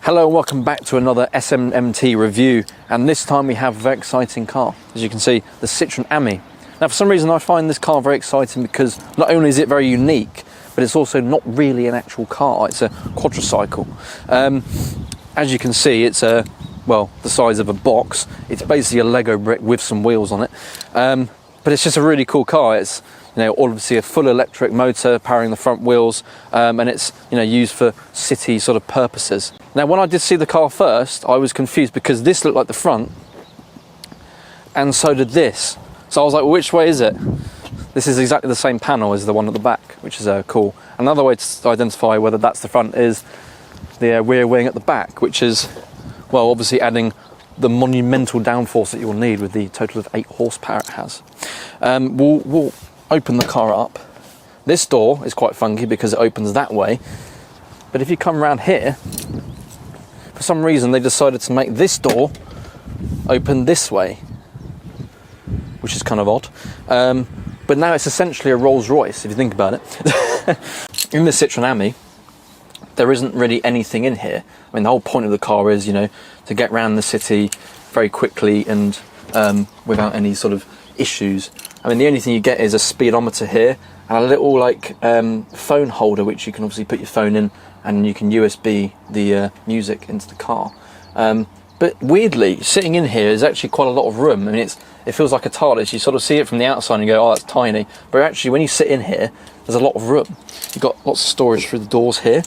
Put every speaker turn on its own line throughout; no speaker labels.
Hello and welcome back to another SMMT review, and this time we have a very exciting car. As you can see, the Citroen AMI. Now for some reason I find this car very exciting because not only is it very unique, but it's also not really an actual car, it's a quadricycle. As you can see, it's well, the size of a box. It's basically a Lego brick with some wheels on it. But it's just a really cool car. It's, you know, obviously a full electric motor powering the front wheels, and it's, you know, used for city sort of purposes. Now, when I did see the car first, I was confused because this looked like the front, and so did this. So I was like, well, which way is it? This is exactly the same panel as the one at the back, which is cool. Another way to identify whether that's the front is the rear wing at the back, which is, well, obviously adding the monumental downforce that you'll need with the total of 8 horsepower it has. We'll open the car up. This door is quite funky because it opens that way, but if you come around here, for some reason they decided to make this door open this way, which is kind of odd. But now it's essentially a Rolls Royce if you think about it. In the Citroen AMI, there isn't really anything in here. I mean, the whole point of the car is, you know, to get around the city very quickly and without any sort of issues. I mean, the only thing you get is a speedometer here and a little like phone holder, which you can obviously put your phone in, and you can USB the music into the car. But weirdly, sitting in here is actually quite a lot of room. I mean, it feels like a TARDIS. You sort of see it from the outside and you go, oh, that's tiny. But actually, when you sit in here, there's a lot of room. You've got lots of storage through the doors here,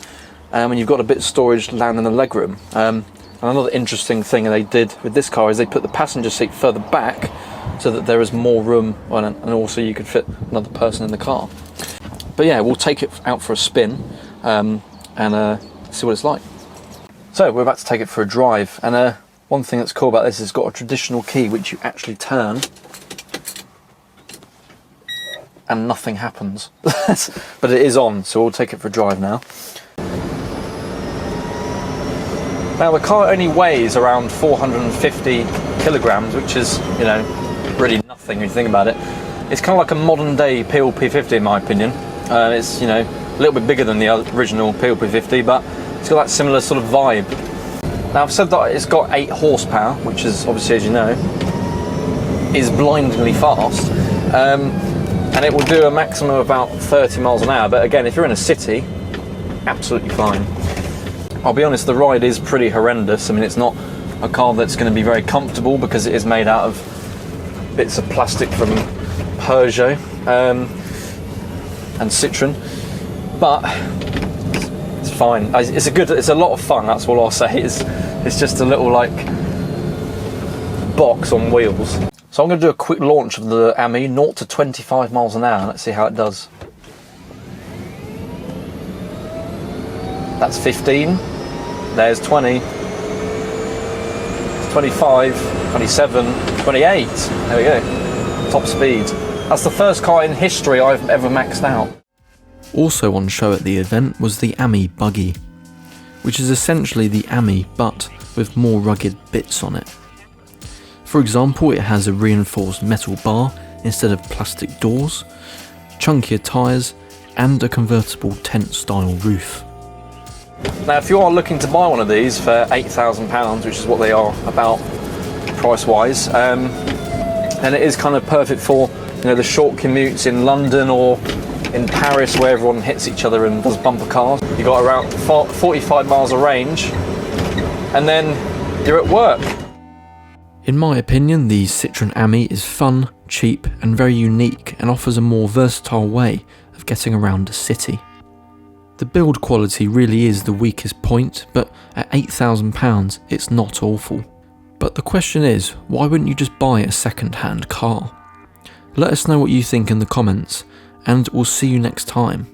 and you've got a bit of storage down in the legroom. And another interesting thing they did with this car is they put the passenger seat further back so that there is more room, and also you could fit another person in the car. But yeah, we'll take it out for a spin and see what it's like. So we're about to take it for a drive, and one thing that's cool about this is it's got a traditional key which you actually turn and nothing happens. But it is on, so we'll take it for a drive now. Now the car only weighs around 450 kilograms, which is, you know, really nothing when you think about it. It's kind of like a modern day PLP50 in my opinion. It's, you know, a little bit bigger than the original PLP50, but it's got that similar sort of vibe. Now I've said that it's got 8 horsepower, which is obviously, as you know, is blindingly fast. And it will do a maximum of about 30 miles an hour, but again, if you're in a city, absolutely fine. I'll be honest, the ride is pretty horrendous. I mean, it's not a car that's going to be very comfortable because it is made out of bits of plastic from Peugeot and Citroen, but it's fine. It's a lot of fun. That's all I'll say. It's just a little like box on wheels. So I'm going to do a quick launch of the AMI, 0 to 25 miles an hour. Let's see how it does. That's 15. There's 20. 25, 27, 28. There we go. Top speed. That's the first car in history I've ever maxed out.
Also on show at the event was the AMI Buggy, which is essentially the AMI but with more rugged bits on it. For example, it has a reinforced metal bar instead of plastic doors, chunkier tyres, and a convertible tent style roof.
Now if you are looking to buy one of these for £8,000, which is what they are about price wise, then it is kind of perfect for, you know, the short commutes in London or in Paris where everyone hits each other and does bumper cars. You've got around 45 miles of range and then you're at work.
In my opinion, the Citroen AMI is fun, cheap and very unique, and offers a more versatile way of getting around a city. The build quality really is the weakest point, but at £8,000 it's not awful. But the question is, why wouldn't you just buy a second-hand car? Let us know what you think in the comments, and we'll see you next time.